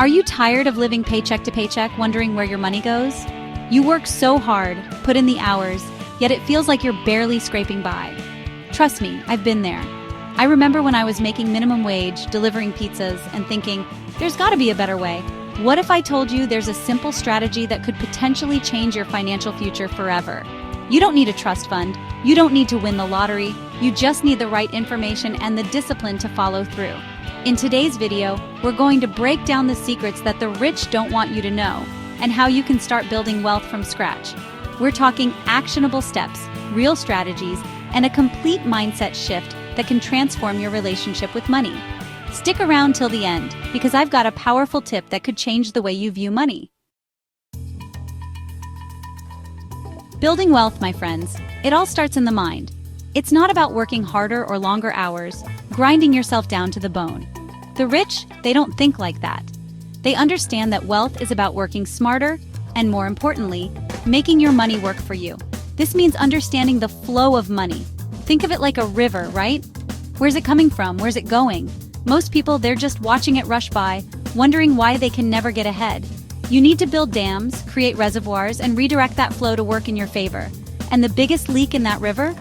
Are you tired of living paycheck to paycheck, wondering where your money goes? You work so hard, put in the hours, yet it feels like you're barely scraping by. Trust me, I've been there. I remember when I was making minimum wage, delivering pizzas, and thinking, there's gotta be a better way. What if I told you there's a simple strategy that could potentially change your financial future forever? You don't need a trust fund. You don't need to win the lottery. You just need the right information and the discipline to follow through. In today's video, we're going to break down the secrets that the rich don't want you to know and how you can start building wealth from scratch. We're talking actionable steps, real strategies, and a complete mindset shift that can transform your relationship with money. Stick around till the end, because I've got a powerful tip that could change the way you view money. Building wealth, my friends, it all starts in the mind. It's not about working harder or longer hours, grinding yourself down to the bone. The rich, they don't think like that. They understand that wealth is about working smarter and, more importantly, making your money work for you. This means understanding the flow of money. Think of it like a river, right? Where's it coming from? Where's it going? Most people, they're just watching it rush by, wondering why they can never get ahead. You need to build dams, create reservoirs, and redirect that flow to work in your favor. And the biggest leak in that river?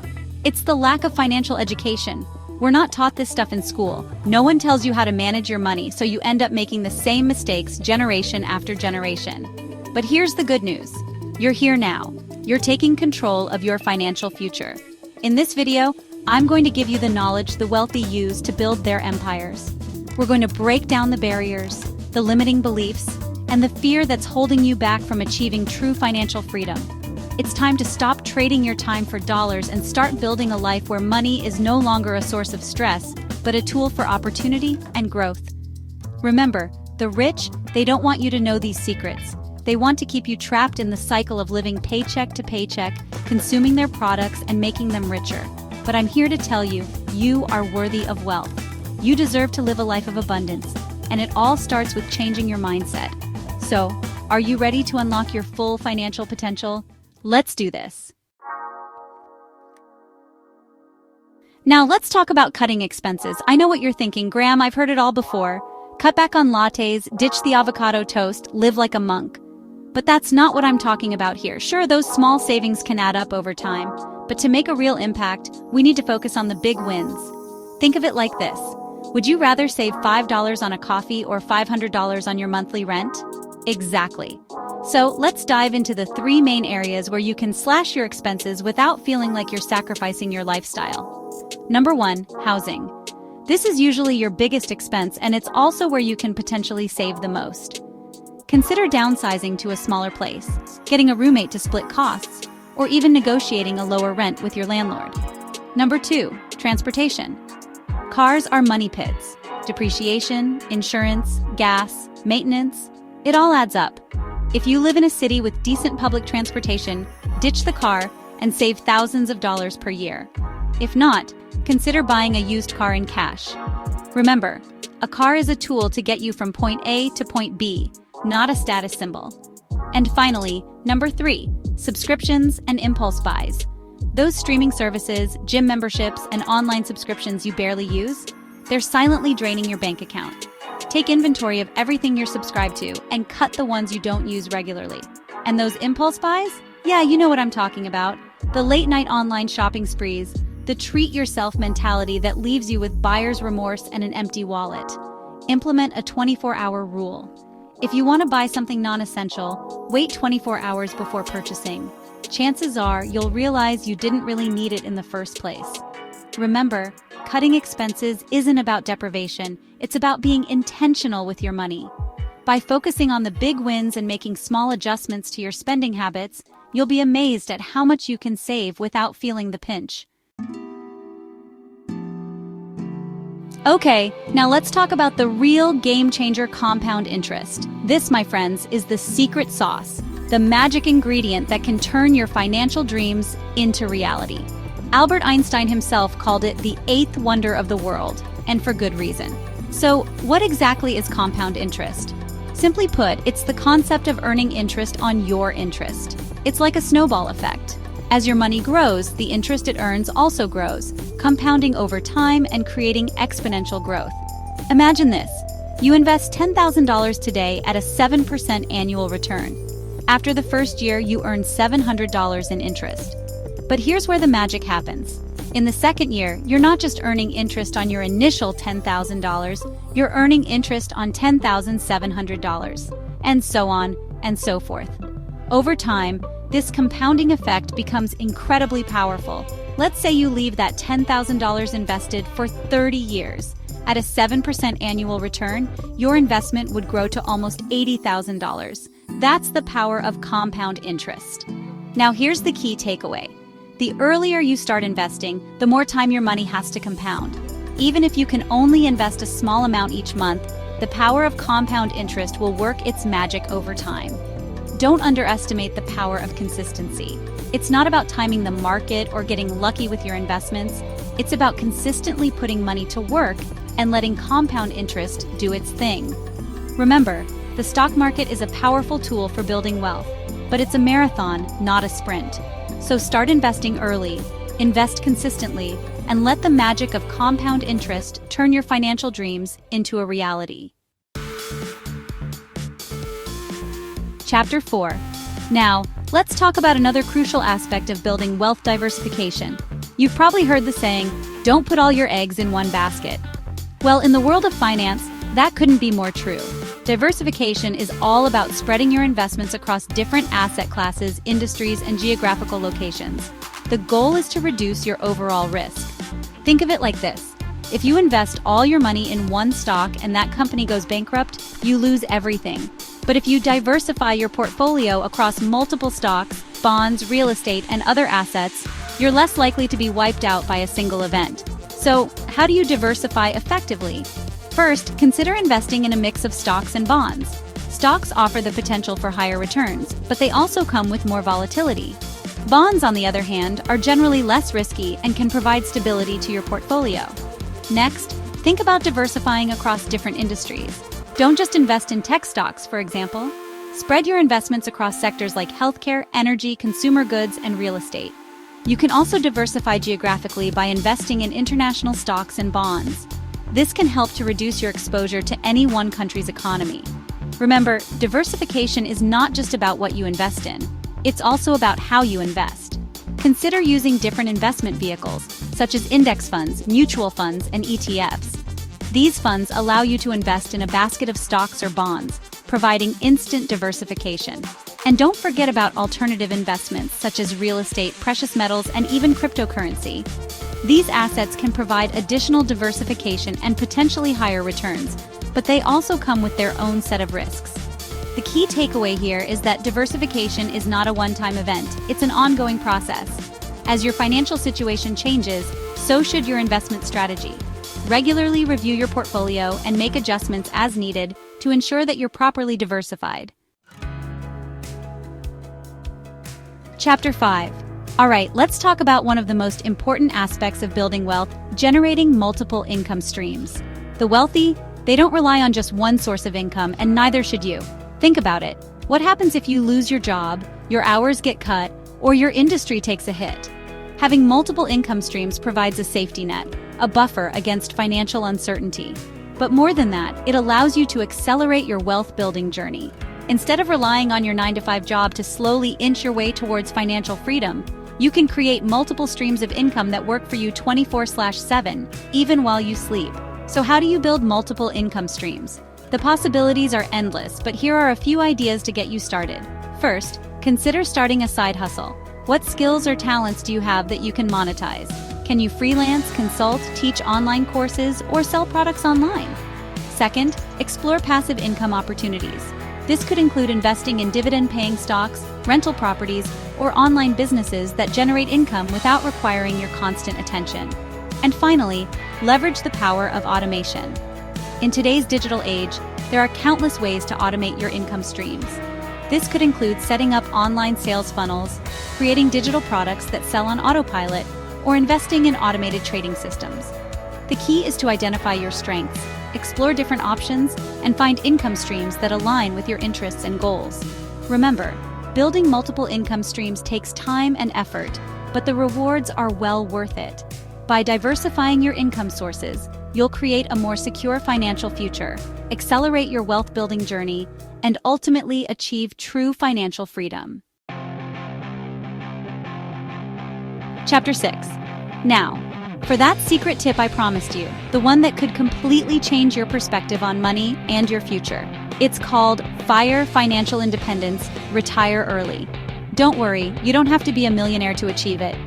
It's the lack of financial education. We're not taught this stuff in school. No one tells you how to manage your money, so you end up making the same mistakes generation after generation. But here's the good news. You're here now. You're taking control of your financial future. In this video, I'm going to give you the knowledge the wealthy use to build their empires. We're going to break down the barriers, the limiting beliefs, and the fear that's holding you back from achieving true financial freedom. It's time to stop trading your time for dollars and start building a life where money is no longer a source of stress, but a tool for opportunity and growth. Remember, the rich, they don't want you to know these secrets. They want to keep you trapped in the cycle of living paycheck to paycheck, consuming their products and making them richer. But I'm here to tell you, you are worthy of wealth. You deserve to live a life of abundance, and it all starts with changing your mindset. So, are you ready to unlock your full financial potential? Let's do this. Now let's talk about cutting expenses. I know what you're thinking, Graham, I've heard it all before. Cut back on lattes, ditch the avocado toast, live like a monk. But that's not what I'm talking about here. Sure, those small savings can add up over time, but to make a real impact, we need to focus on the big wins. Think of it like this. Would you rather save $5 on a coffee or $500 on your monthly rent? Exactly. So let's dive into the 3 main areas where you can slash your expenses without feeling like you're sacrificing your lifestyle. Number 1, housing. This is usually your biggest expense, and it's also where you can potentially save the most. Consider downsizing to a smaller place, getting a roommate to split costs, or even negotiating a lower rent with your landlord. Number 2, transportation. Cars are money pits. Depreciation, insurance, gas, maintenance, it all adds up. If you live in a city with decent public transportation, ditch the car and save thousands of dollars per year. If not, consider buying a used car in cash. Remember, a car is a tool to get you from point A to point B, not a status symbol. And finally, number 3, subscriptions and impulse buys. Those streaming services, gym memberships, and online subscriptions you barely use, they're silently draining your bank account. Take inventory of everything you're subscribed to and cut the ones you don't use regularly. And those impulse buys? Yeah, you know what I'm talking about. The late-night online shopping sprees, the treat-yourself mentality that leaves you with buyer's remorse and an empty wallet. Implement a 24-hour rule. If you want to buy something non-essential, wait 24 hours before purchasing. Chances are you'll realize you didn't really need it in the first place. Remember, cutting expenses isn't about deprivation, it's about being intentional with your money. By focusing on the big wins and making small adjustments to your spending habits, you'll be amazed at how much you can save without feeling the pinch. Okay, now let's talk about the real game-changer compound interest. This, my friends, is the secret sauce, the magic ingredient that can turn your financial dreams into reality. Albert Einstein himself called it the 8th wonder of the world, and for good reason. So, what exactly is compound interest? Simply put, it's the concept of earning interest on your interest. It's like a snowball effect. As your money grows, the interest it earns also grows, compounding over time and creating exponential growth. Imagine this. You invest $10,000 today at a 7% annual return. After the first year, you earn $700 in interest. But here's where the magic happens. In the second year, you're not just earning interest on your initial $10,000, you're earning interest on $10,700, and so on and so forth. Over time, this compounding effect becomes incredibly powerful. Let's say you leave that $10,000 invested for 30 years. At a 7% annual return, your investment would grow to almost $80,000. That's the power of compound interest. Now here's the key takeaway. The earlier you start investing, the more time your money has to compound. Even if you can only invest a small amount each month, the power of compound interest will work its magic over time. Don't underestimate the power of consistency. It's not about timing the market or getting lucky with your investments. It's about consistently putting money to work and letting compound interest do its thing. Remember, the stock market is a powerful tool for building wealth, but it's a marathon, not a sprint. So start investing early, invest consistently, and let the magic of compound interest turn your financial dreams into a reality. Chapter 4. Now, let's talk about another crucial aspect of building wealth: diversification. You've probably heard the saying, don't put all your eggs in one basket. Well, in the world of finance, that couldn't be more true. Diversification is all about spreading your investments across different asset classes, industries, and geographical locations. The goal is to reduce your overall risk. Think of it like this. If you invest all your money in one stock and that company goes bankrupt, you lose everything. But if you diversify your portfolio across multiple stocks, bonds, real estate, and other assets, you're less likely to be wiped out by a single event. So, how do you diversify effectively? First, consider investing in a mix of stocks and bonds. Stocks offer the potential for higher returns, but they also come with more volatility. Bonds, on the other hand, are generally less risky and can provide stability to your portfolio. Next, think about diversifying across different industries. Don't just invest in tech stocks, for example. Spread your investments across sectors like healthcare, energy, consumer goods, and real estate. You can also diversify geographically by investing in international stocks and bonds. This can help to reduce your exposure to any one country's economy. Remember, diversification is not just about what you invest in. It's also about how you invest. Consider using different investment vehicles, such as index funds, mutual funds, and ETFs. These funds allow you to invest in a basket of stocks or bonds, providing instant diversification. And don't forget about alternative investments such as real estate, precious metals, and even cryptocurrency. These assets can provide additional diversification and potentially higher returns, but they also come with their own set of risks. The key takeaway here is that diversification is not a one-time event, it's an ongoing process. As your financial situation changes, so should your investment strategy. Regularly review your portfolio and make adjustments as needed to ensure that you're properly diversified. Chapter 5. Alright, let's talk about one of the most important aspects of building wealth: generating multiple income streams. The wealthy, they don't rely on just one source of income, and neither should you. Think about it. What happens if you lose your job, your hours get cut, or your industry takes a hit? Having multiple income streams provides a safety net, a buffer against financial uncertainty. But more than that, it allows you to accelerate your wealth-building journey. Instead of relying on your 9-to-5 job to slowly inch your way towards financial freedom, you can create multiple streams of income that work for you 24/7, even while you sleep. So how do you build multiple income streams? The possibilities are endless, but here are a few ideas to get you started. First, consider starting a side hustle. What skills or talents do you have that you can monetize? Can you freelance, consult, teach online courses, or sell products online? Second, explore passive income opportunities. This could include investing in dividend-paying stocks, rental properties, or online businesses that generate income without requiring your constant attention. And finally, leverage the power of automation. In today's digital age, there are countless ways to automate your income streams. This could include setting up online sales funnels, creating digital products that sell on autopilot, or investing in automated trading systems. The key is to identify your strengths, explore different options, and find income streams that align with your interests and goals. Remember, building multiple income streams takes time and effort, but the rewards are well worth it. By diversifying your income sources, you'll create a more secure financial future, accelerate your wealth-building journey, and ultimately achieve true financial freedom. Chapter 6. Now, for that secret tip I promised you, the one that could completely change your perspective on money and your future. It's called FIRE Financial Independence, Retire Early. Don't worry, you don't have to be a millionaire to achieve it.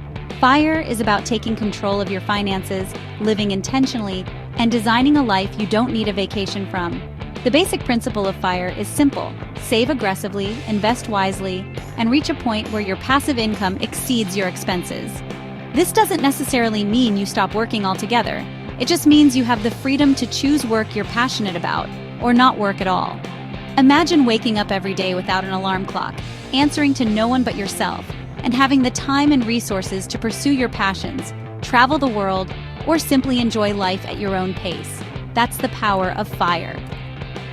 FIRE is about taking control of your finances, living intentionally, and designing a life you don't need a vacation from. The basic principle of FIRE is simple: save aggressively, invest wisely, and reach a point where your passive income exceeds your expenses. This doesn't necessarily mean you stop working altogether. It just means you have the freedom to choose work you're passionate about, or not work at all. Imagine waking up every day without an alarm clock, answering to no one but yourself, and having the time and resources to pursue your passions, travel the world, or simply enjoy life at your own pace. That's the power of FIRE.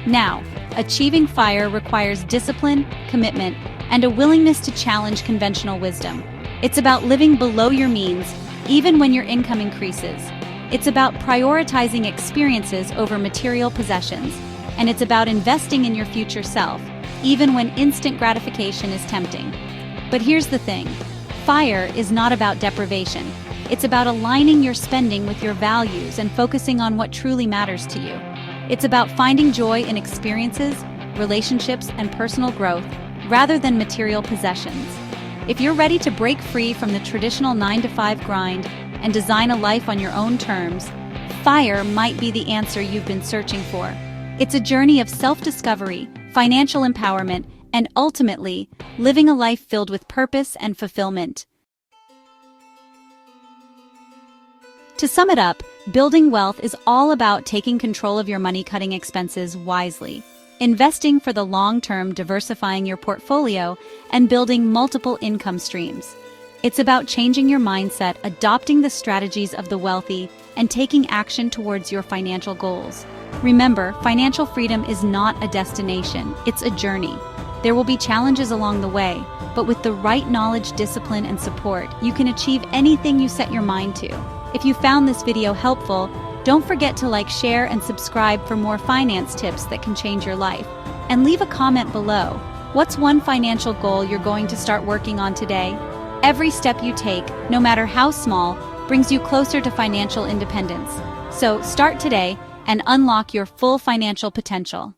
Now, achieving FIRE requires discipline, commitment, and a willingness to challenge conventional wisdom. It's about living below your means, even when your income increases. It's about prioritizing experiences over material possessions, and it's about investing in your future self, even when instant gratification is tempting. But here's the thing: FIRE is not about deprivation. It's about aligning your spending with your values and focusing on what truly matters to you. It's about finding joy in experiences, relationships, and personal growth, rather than material possessions. If you're ready to break free from the traditional 9-to-5 grind and design a life on your own terms, FIRE might be the answer you've been searching for. It's a journey of self-discovery, financial empowerment, and ultimately, living a life filled with purpose and fulfillment. To sum it up, building wealth is all about taking control of your money-cutting expenses wisely, investing for the long term, diversifying your portfolio, and building multiple income streams. It's about changing your mindset, adopting the strategies of the wealthy, and taking action towards your financial goals. Remember, financial freedom is not a destination, it's a journey. There will be challenges along the way, but with the right knowledge, discipline, and support, you can achieve anything you set your mind to. If you found this video helpful, don't forget to like, share, and subscribe for more finance tips that can change your life. And leave a comment below. What's one financial goal you're going to start working on today? Every step you take, no matter how small, brings you closer to financial independence. So start today and unlock your full financial potential.